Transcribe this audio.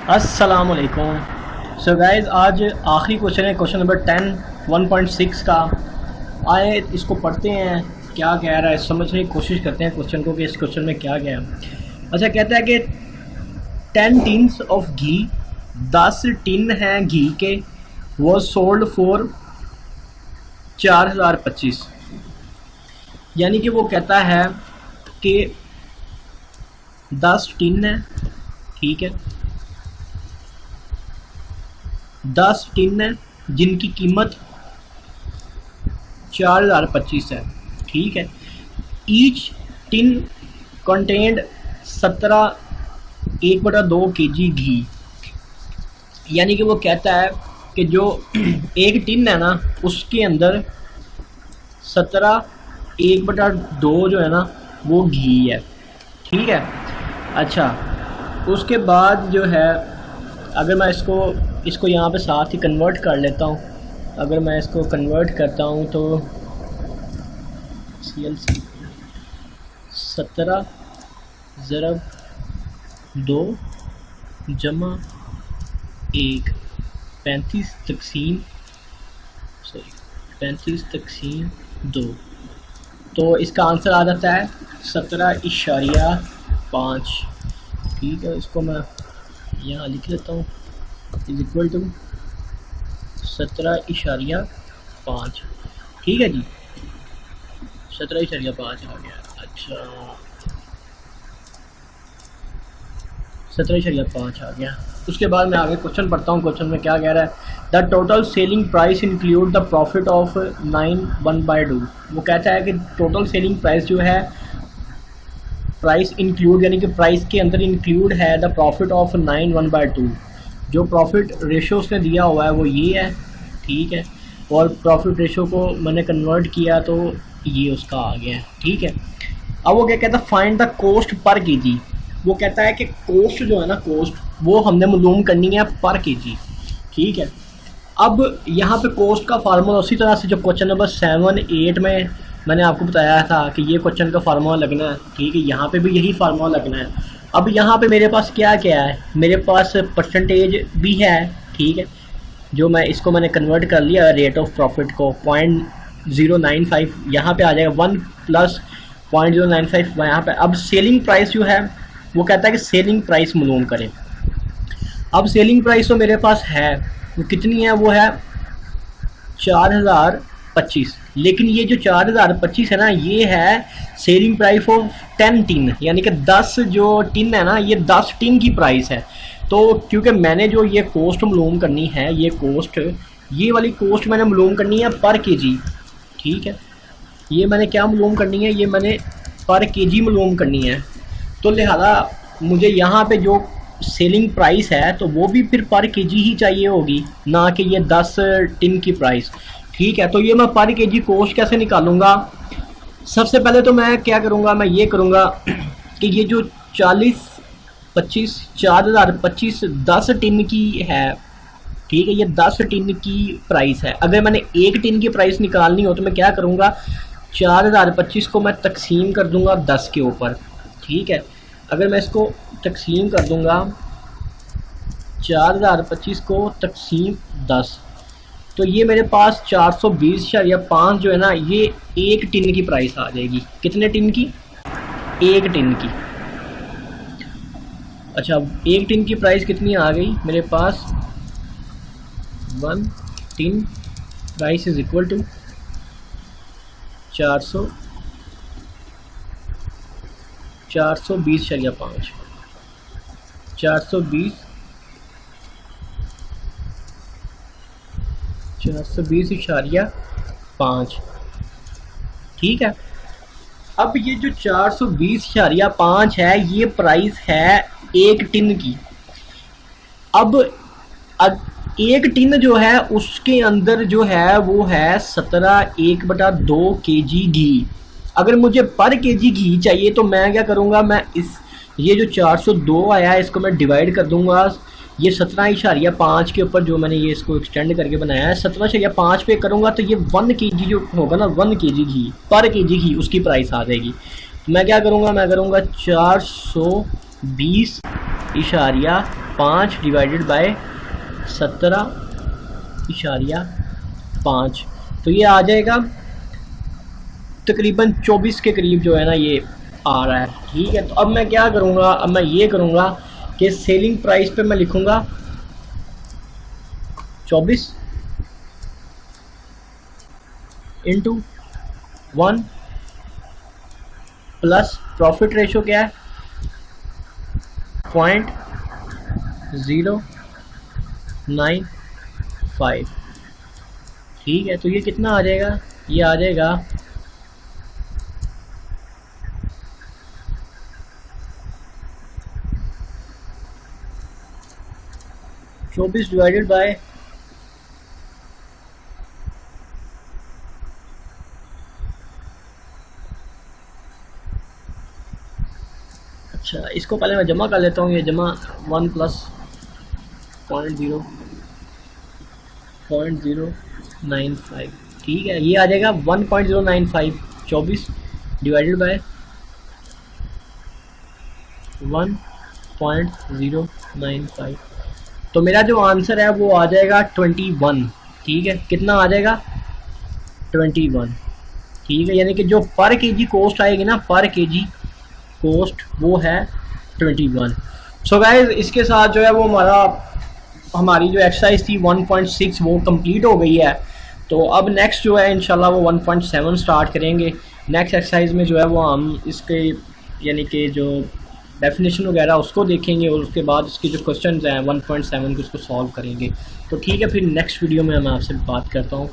अस्सलाम वालेकुम। So guys, आज आखिरी क्वेश्चन है, क्वेश्चन नंबर 10 1.6 का। आए इसको पढ़ते हैं, क्या कह रहा है समझने की कोशिश करते हैं क्वेश्चन को कि इस क्वेश्चन में क्या गया। अच्छा, कहता है कि 10 टिन्स ऑफ घी, 10 टिन हैं घी के, वो सोल्ड फॉर 4025। यानी कि वो कहता है कि 10 टिन है, ठीक है, 10 टिन है जिनकी कीमत 4025 है, ठीक है। ईच टिन कंटेंड 17 1/2 kg घी। यानी कि वो कहता है कि जो एक टिन है ना, उसके अंदर 17 1/2 जो है ना वो घी है, ठीक है। अच्छा, उसके बाद जो है, अगर मैं इसको यहाँ पे साथ ही कन्वर्ट कर लेता हूँ। अगर मैं इसको कन्वर्ट करता हूँ तो CLC 17 ज़रब 2 जमा 1 35 तक़सीम 2, तो इसका आंसर आ जाता है 17.5, ठीक है। इसको मैं यहाँ लिख लेता हूँ, इज इक्वल टू 17.5, ठीक है जी, 17.5 आ गया। अच्छा, 17.5 आ गया। उसके बाद मैं आगे क्वेश्चन पढ़ता हूँ। क्वेश्चन में क्या कह रहा है, the total selling price include the profit of 9 1/2। वो कहता है कि टोटल सेलिंग प्राइस जो है, प्राइस इंक्लूड यानी कि प्राइस के अंदर इंक्लूड है द प्रॉफिट ऑफ 9 1/2। जो प्रॉफिट रेशो उसने दिया हुआ है वो ये है, ठीक है। और प्रॉफिट रेशो को मैंने कन्वर्ट किया तो ये उसका आ गया, ठीक है। अब वो क्या कहता है, find the cost per KG. वो कहता है कि कॉस्ट जो है ना, कॉस्ट वो हमने मालूम करनी है पर केजी, ठीक है। अब यहाँ पे कॉस्ट का फार्मूला उसी तरह से जो क्वेश्चन नंबर 7 8 में मैंने आपको बताया था कि ये क्वेश्चन का फार्मूला लगना है, ठीक है। यहाँ पे भी यही फार्मूला लगना है। अब यहाँ पे मेरे पास क्या क्या है, मेरे पास परसेंटेज भी है, ठीक है। जो मैंने कन्वर्ट कर लिया रेट ऑफ प्रॉफिट को 0.095, यहाँ पे आ जाएगा 1 प्लस 0.095 यहाँ पे। अब सेलिंग प्राइस जो है, वो कहता है कि सेलिंग प्राइस मालूम करें। अब सेलिंग प्राइस तो मेरे पास है, वो कितनी है, वो है 4025। लेकिन ये जो 4025 है ना, ये है सेलिंग प्राइस ऑफ 10 टिन, यानी कि 10 जो टिन है ना, ये 10 टिन की प्राइस है। तो क्योंकि मैंने जो ये कॉस्ट मालूम करनी है, ये वाली कॉस्ट मैंने मालूम करनी है पर केजी, ठीक है। ये मैंने क्या मालूम करनी है, ये मैंने पर केजी मालूम करनी है। तो लिहाजा मुझे यहाँ पे जो सेलिंग प्राइस है तो वो भी फिर पर केजी ही चाहिए होगी, ना कि ये 10 टिन की प्राइस, ठीक है। तो ये मैं पर केजी कॉस्ट कैसे निकालूंगा, सबसे पहले तो मैं क्या करूँगा, मैं ये करूँगा कि ये जो 4025 10 टिन की है, ठीक है, ये 10 टिन की प्राइस है। अगर मैंने एक टिन की प्राइस निकालनी हो तो मैं क्या करूँगा, 4025 को मैं तकसीम कर दूँगा 10 के ऊपर, ठीक है। अगर मैं इसको तकसीम कर दूँगा 4025 को तकसीम 10, तो ये मेरे पास 420.5 जो है ना, ये एक टिन की प्राइस आ जाएगी। कितने टिन की, एक टिन की। अच्छा, एक टिन की प्राइस कितनी आ गई मेरे पास, 1 tin price is equal to 420.5 420.5, ठीक है। अब ये जो 420.5 है, ये प्राइस है एक टिन की। अब एक टिन जो है उसके अंदर जो है वो है 17 1/2 kg घी। अगर मुझे पर केजी घी चाहिए तो मैं क्या करूँगा, मैं ये जो 402 आया है इसको मैं डिवाइड कर दूँगा ये 17.5 के ऊपर, जो मैंने ये इसको एक्सटेंड करके बनाया है 17.5 पे करूँगा तो ये 1 kg जो होगा ना, 1 kg घी पर केजी घी उसकी प्राइस आ जाएगी। तो मैं क्या करूँगा, मैं करूँगा 400 20.5 डिवाइडेड बाय 17.5, तो ये आ जाएगा तकरीबन 24 के करीब जो है ना ये आ रहा है। ठीक है, तो अब मैं क्या करूँगा, अब मैं ये करूँगा कि सेलिंग प्राइस पे मैं लिखूँगा 24 इंटू 1 प्लस प्रॉफिट रेशो क्या है 0.095। ठीक है, तो ये कितना आ जाएगा, ये आ जाएगा 24 डिवाइडेड बाय अच्छा, इसको पहले मैं जमा कर लेता हूँ। ये जमा 1 प्लस 0.095। ठीक है, ये आ जाएगा 1.095 24 डिवाइडेड बाय 1.095, तो मेरा जो आंसर है वो आ जाएगा 21। ठीक है, कितना आ जाएगा 21। ठीक है, यानी कि जो पर केजी कॉस्ट आएगी ना, पर केजी कॉस्ट वो है 21। सो गाइस, इसके साथ जो है वो हमारी जो एक्सरसाइज थी 1.6 वो कंप्लीट हो गई है। तो अब नेक्स्ट जो है इंशाल्लाह वो 1.7 स्टार्ट करेंगे। नेक्स्ट एक्सरसाइज में जो है वो हम इसके यानी कि जो डेफिनेशन वगैरह उसको देखेंगे और उसके बाद इसके जो क्वेश्चंस हैं 1.7 के उसको सॉल्व करेंगे। तो ठीक है, फिर नेक्स्ट वीडियो में मैं आपसे बात करता हूँ।